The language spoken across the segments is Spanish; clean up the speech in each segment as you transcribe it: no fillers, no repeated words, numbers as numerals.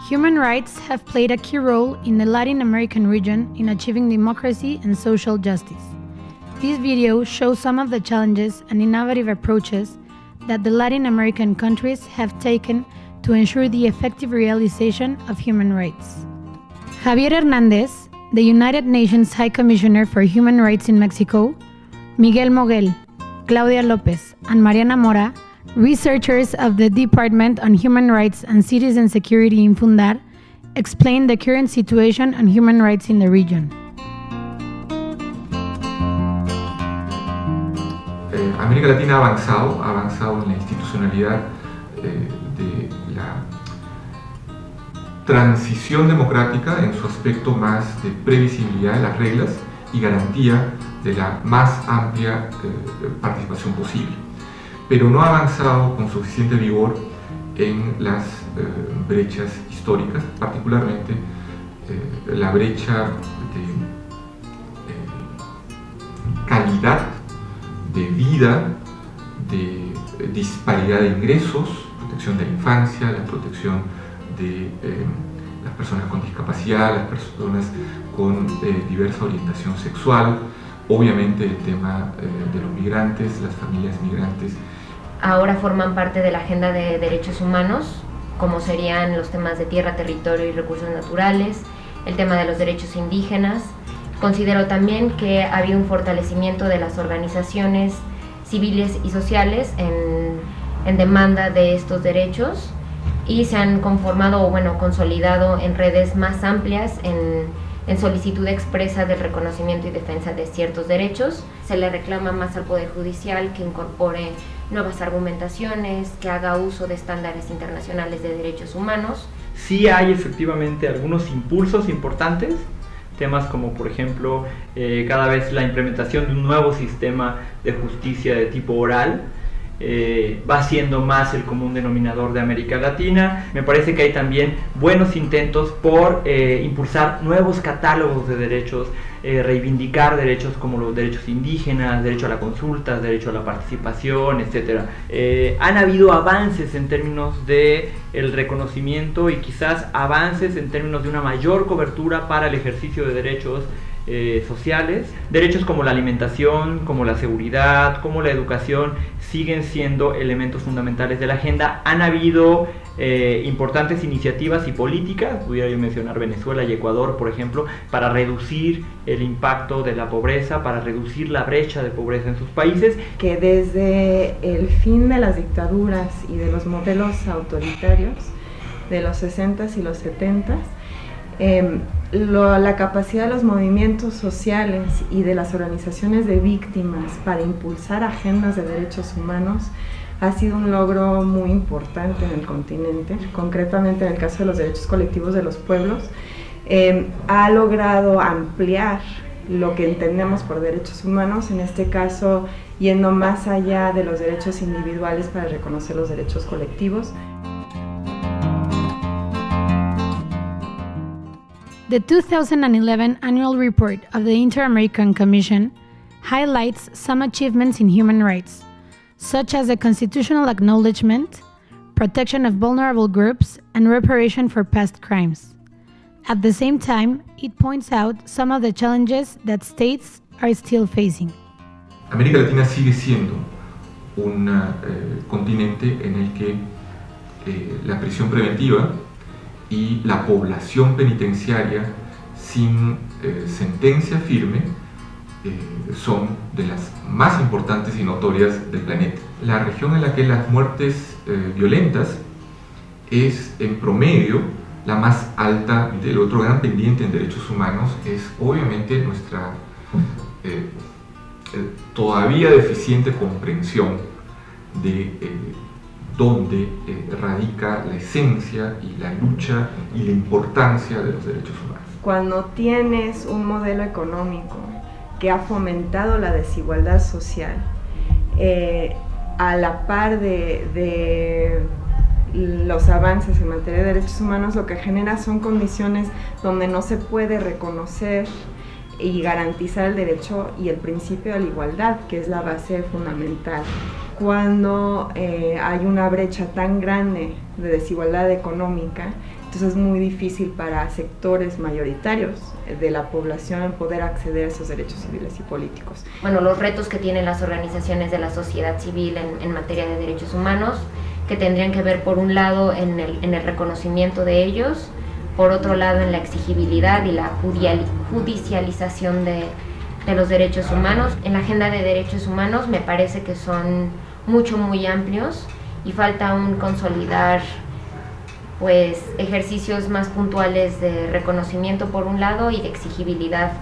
Human rights have played a key role in the Latin American region in achieving democracy and social justice. This video shows some of the challenges and innovative approaches that the Latin American countries have taken to ensure the effective realization of human rights. Javier Hernández, the United Nations High Commissioner for Human Rights in Mexico, Miguel Moguel, Claudia Lopez, and Mariana Mora, researchers of the Department on Human Rights and Citizen Security in Fundar, explain the current situation on human rights in the region. América Latina ha avanzado en la institucionalidad de la transición democrática en su aspecto más de previsibilidad de las reglas y garantía de la más amplia participación posible, pero no ha avanzado con suficiente vigor en las brechas históricas, particularmente la brecha de calidad de vida, de disparidad de ingresos, protección de la infancia, la protección de las personas con discapacidad, las personas con diversa orientación sexual, obviamente el tema de los migrantes, las familias migrantes. Ahora forman parte de la agenda de derechos humanos, como serían los temas de tierra, territorio y recursos naturales, el tema de los derechos indígenas. Considero también que ha habido un fortalecimiento de las organizaciones civiles y sociales en demanda de estos derechos y se han conformado o consolidado en redes más amplias en solicitud expresa del reconocimiento y defensa de ciertos derechos. Se le reclama más al Poder Judicial que incorpore nuevas argumentaciones, que haga uso de estándares internacionales de derechos humanos. Sí hay efectivamente algunos impulsos importantes, temas como por ejemplo cada vez la implementación de un nuevo sistema de justicia de tipo oral va siendo más el común denominador de América Latina. Me parece que hay también buenos intentos por impulsar nuevos catálogos de derechos, reivindicar derechos como los derechos indígenas, derecho a la consulta, derecho a la participación, etc. Han habido avances en términos de el reconocimiento y quizás avances en términos de una mayor cobertura para el ejercicio de derechos sociales. Derechos como la alimentación, como la seguridad, como la educación siguen siendo elementos fundamentales de la agenda. Han habido importantes iniciativas y políticas, pudiera yo mencionar Venezuela y Ecuador, por ejemplo, para reducir el impacto de la pobreza, para reducir la brecha de pobreza en sus países. Que desde el fin de las dictaduras y de los modelos autoritarios de los 60s y los 70s, la capacidad de los movimientos sociales y de las organizaciones de víctimas para impulsar agendas de derechos humanos ha sido un logro muy importante en el continente, concretamente en el caso de los derechos colectivos de los pueblos. Ha logrado ampliar lo que entendemos por derechos humanos, en este caso yendo más allá de los derechos individuales para reconocer los derechos colectivos. The 2011 annual report of the Inter-American Commission highlights some achievements in human rights, such as the constitutional acknowledgement, protection of vulnerable groups, and reparation for past crimes. At the same time, it points out some of the challenges that states are still facing. América Latina sigue siendo un continente en el que la prisión preventiva y la población penitenciaria sin sentencia firme son de las más importantes y notorias del planeta. La región en la que las muertes violentas es en promedio la más alta. Del otro gran pendiente en derechos humanos es obviamente nuestra todavía deficiente comprensión de donde radica la esencia y la lucha y la importancia de los derechos humanos. Cuando tienes un modelo económico que ha fomentado la desigualdad social, a la par de los avances en materia de derechos humanos, lo que genera son condiciones donde no se puede reconocer y garantizar el derecho y el principio de la igualdad, que es la base fundamental. Cuando hay una brecha tan grande de desigualdad económica, Entonces es muy difícil para sectores mayoritarios de la población poder acceder a esos derechos civiles y políticos. Bueno, los retos que tienen las organizaciones de la sociedad civil en materia de derechos humanos, que tendrían que ver por un lado en el reconocimiento de ellos, por otro lado en la exigibilidad y la judicialización de los derechos humanos. En la agenda de derechos humanos me parece que son muy amplios y falta aún consolidar pues ejercicios más puntuales de reconocimiento por un lado y de exigibilidad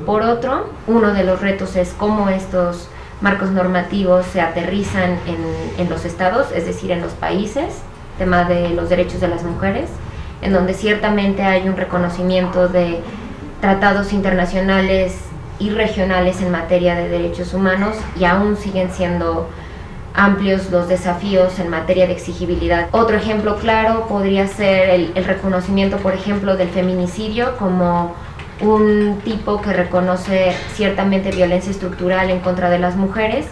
por otro. Uno de los retos es cómo estos marcos normativos se aterrizan en los estados, es decir, en los países, tema de los derechos de las mujeres, en donde ciertamente hay un reconocimiento de tratados internacionales y regionales en materia de derechos humanos y aún siguen siendo amplios los desafíos en materia de exigibilidad. Otro ejemplo claro podría ser el reconocimiento, por ejemplo, del feminicidio como un tipo que reconoce ciertamente violencia estructural en contra de las mujeres.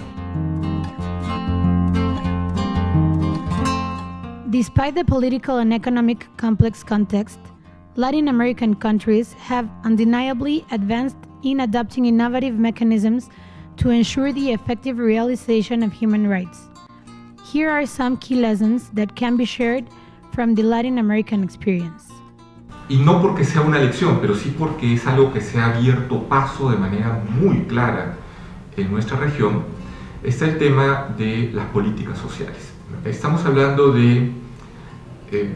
Despite the political and economic complex context, Latin American countries have undeniably advanced in adopting innovative mechanisms to ensure the effective realization of human rights. Here are some key lessons that can be shared from the Latin American experience. Y no porque sea una lección, pero sí porque es algo que se ha abierto paso de manera muy clara en nuestra región, está el tema de las políticas sociales. Estamos hablando de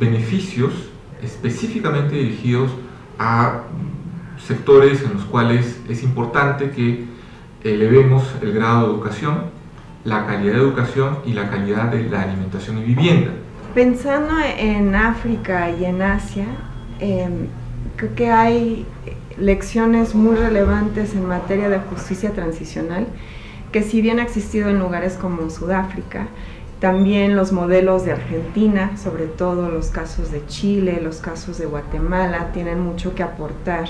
beneficios específicamente dirigidos a sectores en los cuales es importante que elevemos el grado de educación, la calidad de educación y la calidad de la alimentación y vivienda. Pensando en África y en Asia, creo que hay lecciones muy relevantes en materia de justicia transicional, que si bien ha existido en lugares como Sudáfrica, también los modelos de Argentina, sobre todo los casos de Chile, los casos de Guatemala, tienen mucho que aportar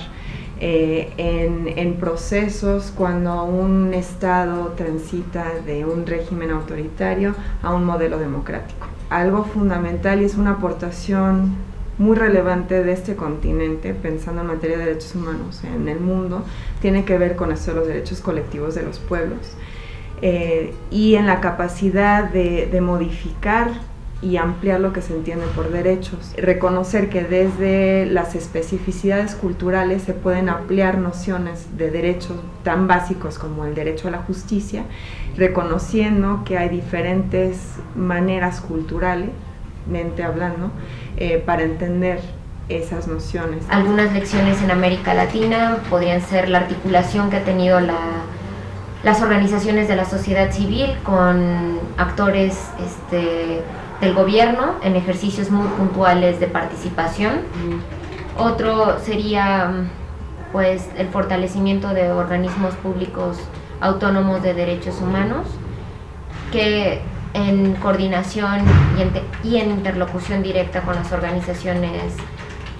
en procesos cuando un Estado transita de un régimen autoritario a un modelo democrático. Algo fundamental y es una aportación muy relevante de este continente, pensando en materia de derechos humanos en el mundo, tiene que ver con esto de los derechos colectivos de los pueblos y en la capacidad de modificar y ampliar lo que se entiende por derechos. Reconocer que desde las especificidades culturales se pueden ampliar nociones de derechos tan básicos como el derecho a la justicia, reconociendo que hay diferentes maneras culturalmente hablando para entender esas nociones. Algunas lecciones en América Latina podrían ser la articulación que ha tenido las organizaciones de la sociedad civil con actores del gobierno en ejercicios muy puntuales de participación. Otro sería pues el fortalecimiento de organismos públicos autónomos de derechos humanos que en coordinación y en interlocución directa con las organizaciones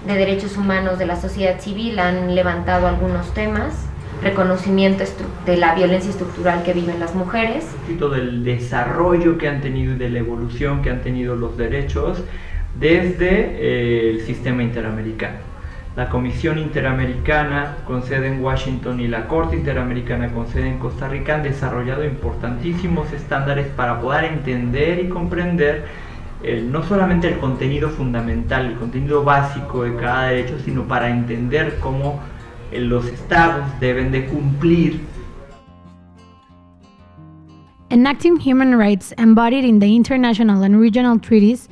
de derechos humanos de la sociedad civil han levantado algunos temas, reconocimiento de la violencia estructural que viven las mujeres. Del desarrollo que han tenido y de la evolución que han tenido los derechos desde el sistema interamericano. La Comisión Interamericana con sede en Washington y la Corte Interamericana con sede en Costa Rica han desarrollado importantísimos estándares para poder entender y comprender no solamente el contenido fundamental, el contenido básico de cada derecho, sino para entender cómo los estados deben de cumplir. Enacting human rights embodied in the international and regional treaties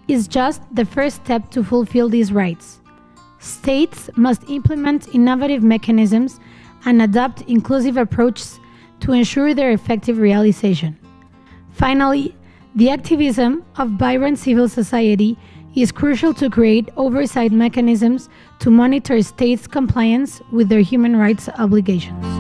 is just the first step to fulfill these rights. States must implement innovative mechanisms and adopt inclusive approaches to ensure their effective realization. Finally, the activism of vibrant civil society is crucial to create oversight mechanisms to monitor states' compliance with their human rights obligations.